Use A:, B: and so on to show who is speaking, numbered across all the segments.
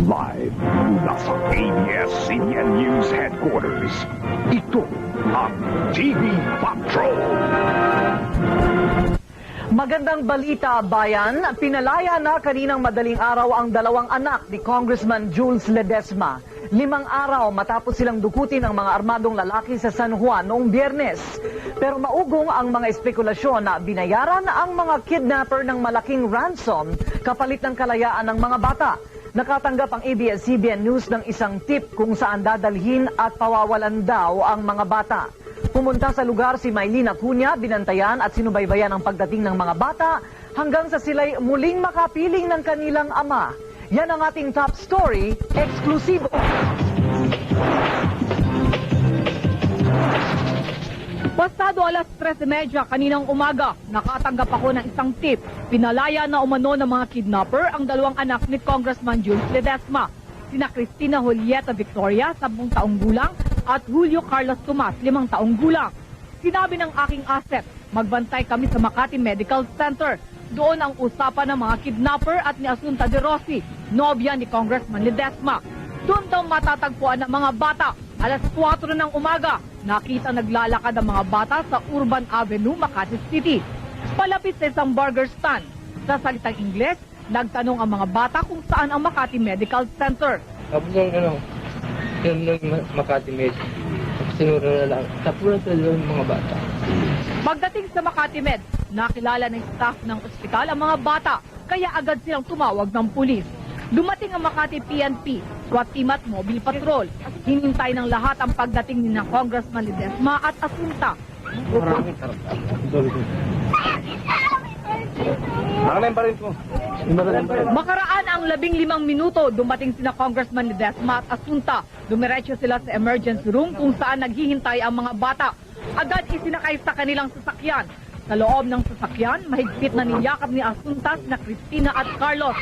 A: Live mula sa ABS-CBN News Headquarters, ito ang TV Patrol.
B: Magandang balita, bayan. Pinalaya na kaninang madaling araw ang dalawang anak ni Congressman Jules Ledesma. 5 araw matapos silang dukutin ng mga armadong lalaki sa San Juan noong Biyernes. Pero maugong ang mga espekulasyon na binayaran ang mga kidnapper ng malaking ransom kapalit ng kalayaan ng mga bata. Nakatanggap ang ABS-CBN News ng isang tip kung saan dadalhin at pawawalan daw ang mga bata. Pumunta sa lugar si Maylene Acuña, binantayan at sinubaybayan ang pagdating ng mga bata hanggang sa sila'y muling makapiling ng kanilang ama. Yan ang ating top story, eksklusibo.
C: Pasado alas 13:30 kaninang umaga, nakatanggap ako ng isang tip. Pinalaya na umano ng mga kidnapper ang dalawang anak ni Congressman Jules Ledesma. Sina Cristina Julieta Victoria, 10 taong gulang, at Julio Carlos Tomas, 5 taong gulang. Sinabi ng aking asset, magbantay kami sa Makati Medical Center. Doon ang usapan ng mga kidnapper at ni Asunta de Rossi, nobya ni Congressman Ledesma. Doon daw matatagpuan ng mga bata. Alas 4 ng umaga, nakita naglalakad ang mga bata sa Urban Avenue, Makati City. Palapit sa isang burger stand. Sa salitang Ingles, nagtanong ang mga bata kung saan ang Makati Medical Center.
D: Tapos yung Makati Med, sinura na lang. Tapos yung mga bata.
C: Pagdating sa Makati Med, nakilala ng staff ng ospital ang mga bata, kaya agad silang tumawag ng pulis. Dumating ang Makati PNP, SWAT team at Mobile Patrol. Hinintay ng lahat ang pagdating ni na Congressman Ledesma at Asunta. Makaraan ang 15 minuto, dumating sina Congressman Ledesma at Asunta. Dumiretso sila sa emergency room kung saan naghihintay ang mga bata. Agad isinakay sa kanilang sasakyan. Sa loob ng sasakyan, mahigpit na niyakap ni Asunta na Cristina at Carlos.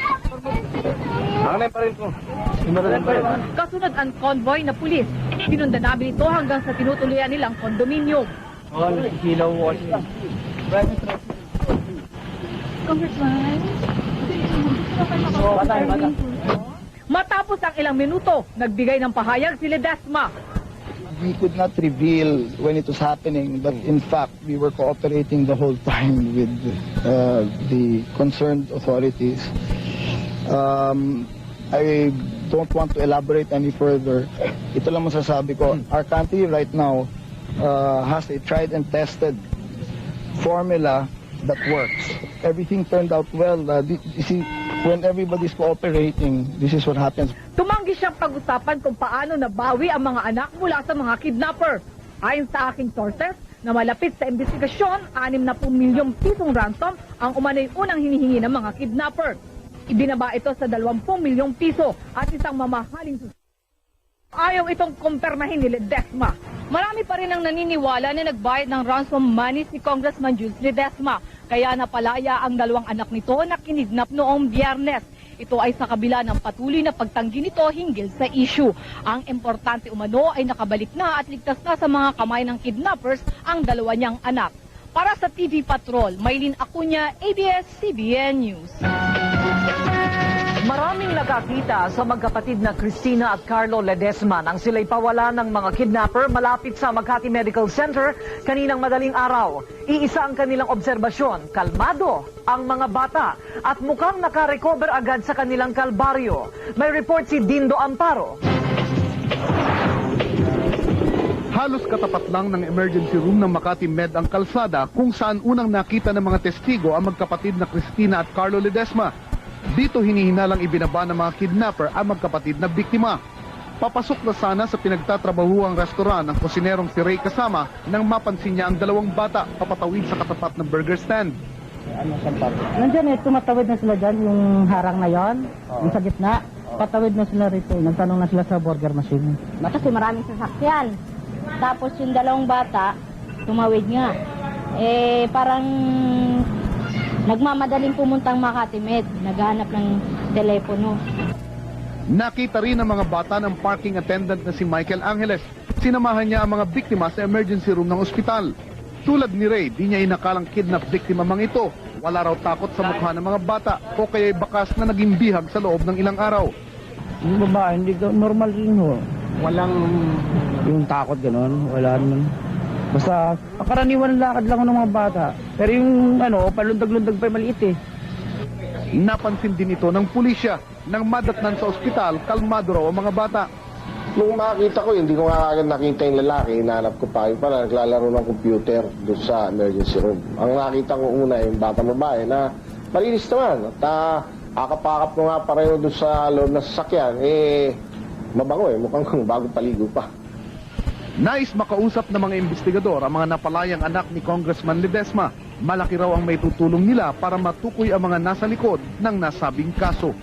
C: Kasunod ang convoy na pulis. Sinundan namin ito hanggang sa tinutuloyan nilang kondominium. Matapos ang ilang minuto, nagbigay ng pahayag si Ledesma.
E: We could not reveal when it was happening, but in fact, we were cooperating the whole time with the concerned authorities. I don't want to elaborate any further. Ito lang masasabi ko. Our country right now has a tried and tested formula that works. Everything turned out well. You see, when everybody's cooperating, this is what happens.
C: Tumanggi siyang pag-usapan kung paano nabawi ang mga anak mula sa mga kidnapper. Ayon sa aking sources, na malapit sa investigasyon, 60 milyong pisong ransom ang umano'y unang hinihingi ng mga kidnapper. Ibinaba ito sa 20 milyong piso at isang mamahaling ayaw itong kumpirmahin ni Ledesma. Marami pa rin ang naniniwala na nagbayad ng ransom money si Congressman Jules Ledesma, kaya napalaya ang dalawang anak nito na kinidnap noong Biyernes. Ito ay sa kabila ng patuloy na pagtanggi nito hinggil sa issue. Ang importante umano ay nakabalik na at ligtas na sa mga kamay ng kidnappers ang dalawa niyang anak. Para sa TV Patrol, Maylene Acuña, ABS-CBN News.
B: Maraming nakakita sa magkapatid na Cristina at Carlo Ledesma nang sila'y pawala ng mga kidnapper malapit sa Makati Medical Center kaninang madaling araw. Iisa ang kanilang obserbasyon, kalmado ang mga bata at mukhang nakarecover agad sa kanilang kalbaryo. May report si Dindo Amparo.
F: Halos katapat lang ng emergency room ng Makati Med ang kalsada kung saan unang nakita ng mga testigo ang magkapatid na Cristina at Carlo Ledesma. Dito hinihinalang ibinaba ng mga kidnapper ang magkapatid na biktima. Papasok na sana sa pinagtatrabahuang restaurant ang kusinerong si Ray kasama nang mapansin niya ang dalawang bata papatawid sa katapat ng burger stand.
G: Nandiyan tumatawid na sila dyan, yung harang na yon, yung sa gitna. Patawid na sila rito, nagtanong na sila sa burger machine.
H: Kasi maraming sasakyan. Tapos yung dalawang bata, tumawid nga. Parang nagmamadaling pumuntang Makati Med, naghahanap ng telepono.
F: Nakita rin ng mga bata ng parking attendant na si Michael Angeles. Sinamahan niya ang mga biktima sa emergency room ng ospital. Tulad ni Ray, di niya inakalang kidnap biktima mang ito. Wala raw takot sa mukha ng mga bata o kaya'y bakas na naging bihag sa loob ng ilang araw.
G: Yung babae, hindi normal rin ho. Walang yung takot gano'n, wala naman. Basta, karaniwan lakad lang ng mga bata. Pero yung palundag-lundag pa yung maliit eh.
F: Napansin din ito ng pulisya nang madatnan sa ospital, kalmado raw ang mga bata.
I: Nung makita ko, hindi ko nga agad nakita yung lalaki, hinahanap ko pa. Yung pala, naglalaro ng computer doon sa emergency room. Ang nakita ko una, yung batang babae na malinis naman. At akap-akap ko nga pareho doon sa loob na sasakyan, mabango mukhang bago paligo pa.
F: Nais makausap ng mga investigador ang mga napalayang anak ni Congressman Ledesma. Malaki raw ang may tutulong nila para matukoy ang mga nasa likod ng nasabing kaso.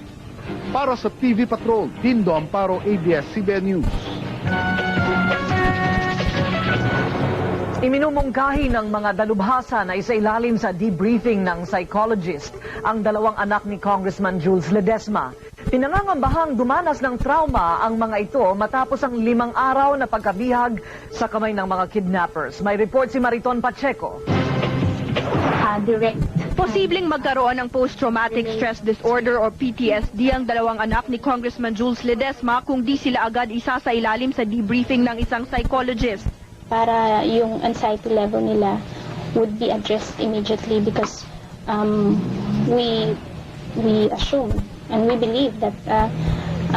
F: Para sa TV Patrol, Dindo Amparo, ABS-CBN News.
B: Iminumungkahi ng mga dalubhasa na isailalim sa debriefing ng psychologist ang dalawang anak ni Congressman Jules Ledesma. Pinangangambahang dumanas ng trauma ang mga ito matapos ang 5 araw na pagkabihag sa kamay ng mga kidnappers. May report si Mariton Pacheco.
J: Posibleng magkaroon ng post-traumatic stress disorder o PTSD ang dalawang anak ni Congressman Jules Ledesma kung di sila agad isa sa ilalim sa debriefing ng isang psychologist.
H: Para yung anxiety level nila would be addressed immediately because we assume and we believe that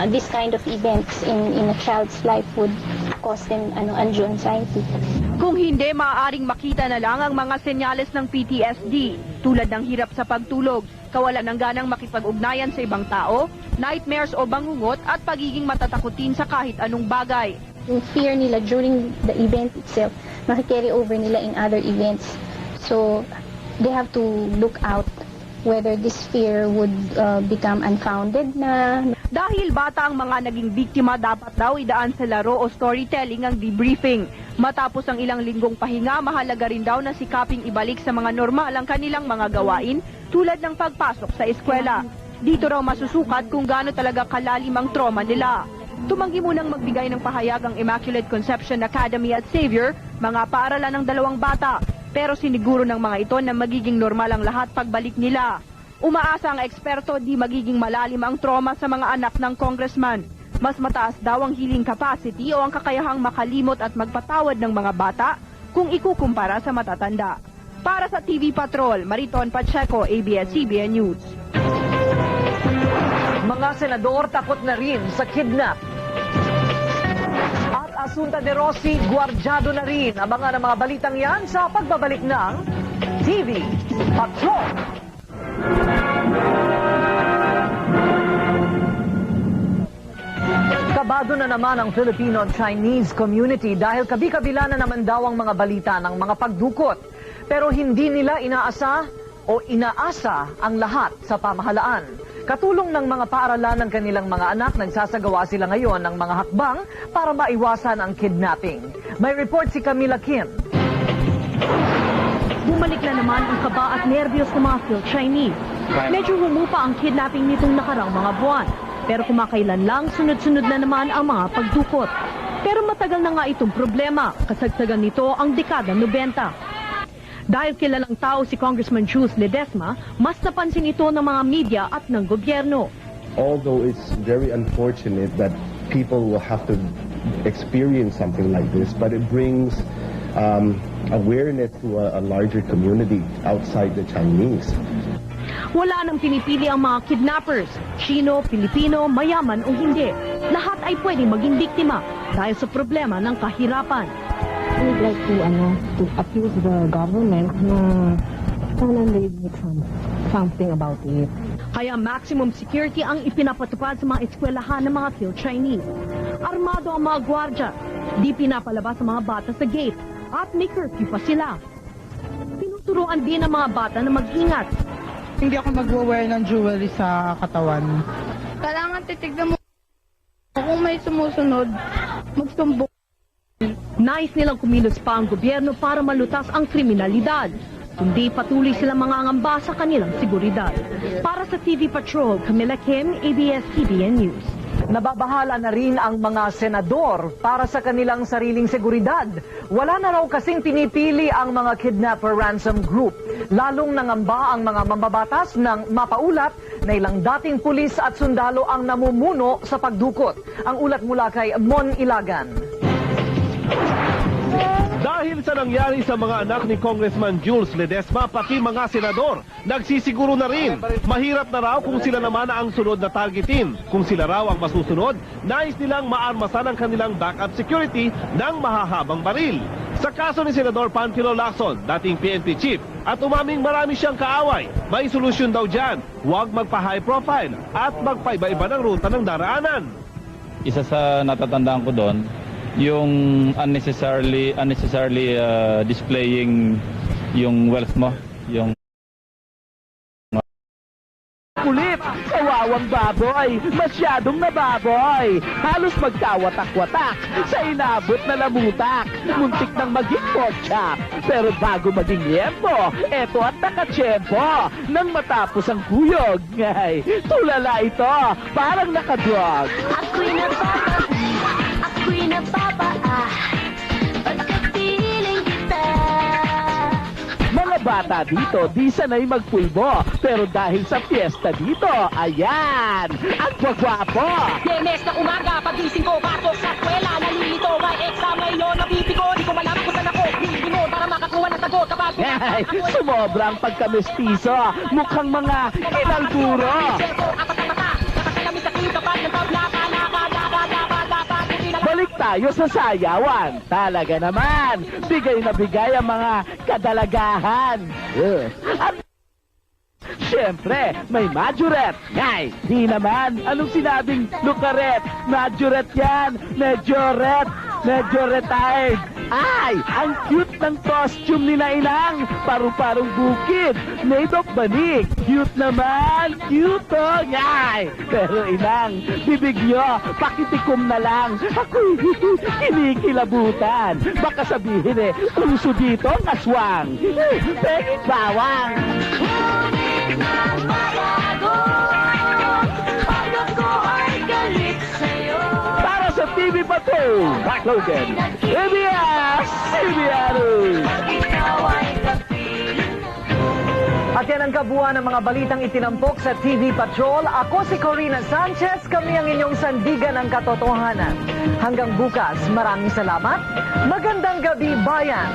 H: this kind of events in a child's life would cause them undue anxiety.
J: Kung hindi, maaaring makita na lang ang mga senyales ng PTSD tulad ng hirap sa pagtulog, kawalan ng ganang makipag-ugnayan sa ibang tao, nightmares o bangungot at pagiging matatakutin sa kahit anong bagay.
H: Yung fear nila during the event itself, makikarry over nila in other events. So, they have to look out whether this fear would become unfounded na.
J: Dahil bata ang mga naging biktima, dapat daw idaan sa laro o storytelling ang debriefing. Matapos ang ilang linggong pahinga, mahalaga rin daw na sikaping ibalik sa mga normal ang kanilang mga gawain tulad ng pagpasok sa eskwela. Dito raw masusukat kung gaano talaga kalalim ang trauma nila. Tumanggi munang magbigay ng pahayag ang Immaculate Conception Academy at Xavier, mga paaralan ng dalawang bata. Pero siniguro ng mga ito na magiging normal ang lahat pagbalik nila. Umaasa ang eksperto di magiging malalim ang trauma sa mga anak ng congressman. Mas mataas daw ang healing capacity o ang kakayahang makalimot at magpatawad ng mga bata kung ikukumpara sa matatanda. Para sa TV Patrol, Mariton Pacheco, ABS-CBN News.
B: Mga senador takot na rin sa kidnap. At Asunta de Rossi, gwardyado na rin. Abangan ang mga balitang yan sa pagbabalik ng TV Patrol. Kabado na naman ang Filipino-Chinese community dahil kabi-kabila na naman daw ang mga balita ng mga pagdukot. Pero hindi nila inaasa ang lahat sa pamahalaan. Katulong ng mga paaralan ng kanilang mga anak, nagsasagawa sila ngayon ng mga hakbang para maiwasan ang kidnapping. May report si Camila Kim.
K: Bumalik na naman ang kaba at nerbiyos ng mga Phil-Chinese. Medyo humupa ang kidnapping nitong nakarang mga buwan. Pero kumakailan lang, sunod-sunod na naman ang mga pagdukot. Pero matagal na nga itong problema. Kasagsagan nito ang dekada 90. Dahil kilalang tao si Congressman Jules Ledesma, mas napansin ito ng mga media at ng gobyerno.
L: Although it's very unfortunate that people will have to experience something like this, but it brings awareness to a larger community outside the Chinese.
K: Wala nang pinipili ang mga kidnappers, Chino, Pilipino, mayaman o hindi. Lahat ay pwedeng maging biktima dahil sa problema ng kahirapan.
G: We'd like to accuse the government na sana they make something about it.
K: Kaya maximum security ang ipinapatupad sa mga eskwelahan ng mga Phil-Chinese. Armado ang mga gwardya, di pinapalabas ang mga bata sa gate at may curfew pa sila. Tinuturuan din ang mga bata na mag-ingat.
G: Hindi ako mag-wear ng jewelry sa katawan.
M: Kailangan titignan mo kung may sumusunod, magsumbong.
K: Nais nilang kumilos pa ang gobyerno para malutas ang kriminalidad. Kundi patuloy silang mangangamba sa kanilang seguridad. Para sa TV Patrol, Camila Kim, ABS-CBN News.
B: Nababahala na rin ang mga senador para sa kanilang sariling seguridad. Wala na raw kasing pinipili ang mga kidnapper ransom group. Lalong nangamba ang mga mambabatas ng mapaulat na ilang dating pulis at sundalo ang namumuno sa pagdukot. Ang ulat mula kay Mon Ilagan.
N: Dahil sa nangyari sa mga anak ni Congressman Jules Ledesma, pati mga senador, nagsisiguro na rin. Mahirap na raw kung sila naman ang sunod na targetin. Kung sila raw ang masusunod, nais nilang maarmasan ang kanilang backup security ng mahahabang baril. Sa kaso ni Senador Panfilo Lacson, dating PNP chief, at umaming marami siyang kaaway, may solusyon daw dyan. Huwag magpa-high profile at magpaiba-iba ng ruta ng daraanan.
O: Isa sa natatandaan ko doon, yung unnecessarily displaying yung wealth mo, yung
P: kulit, kawawang baboy, masyadong nababoy, halos magkawatak-watak sa inabot na lamutak, muntik nang maging potchak. Pero bago maging yempo, eto at nakatsyempo, nang matapos ang kuyog, ngay, tulala ito, parang nakadrog.
Q: Ako'y nababa, pagkapiling kita.
P: Mga bata dito, di sanay magpulbo, pero dahil sa fiesta dito, ayan, ang gwagwapo.
Q: Yemes na umaga, pagising ko, pasok sa eskwela, nalilito, may exam ngayon, nabibigo, di ko malam kung saan ako, bilingon para makakuha ng sagot, kapag
P: Ay, sumobrang pagkamestizo, mukhang mga kinalduro. Balik tayo sa sayawan. Talaga naman, bigay na bigay ang mga kadalagahan. At siyempre, may majorette. Ngay, di naman. Anong sinabing lukaret? Majorette yan. Medyo retired. Ay, ang cute ng costume ni Inang. Paru-parong bukid. Made of banig. Cute naman. Cute oh. Ngay. Pero Inang, bibig nyo, pakitikom na lang. Ako'y kinikilabutan. Baka sabihin uso dito ang aswang. Pegit bawang. Para sa TV Patrol, Mark Logan, ABS-CBN.
B: At yan ang kabuuan ng mga balitang itinampok sa TV Patrol. Ako si Corina Sanchez, kami ang inyong sandigan ng katotohanan. Hanggang bukas, maraming salamat. Magandang gabi, bayan!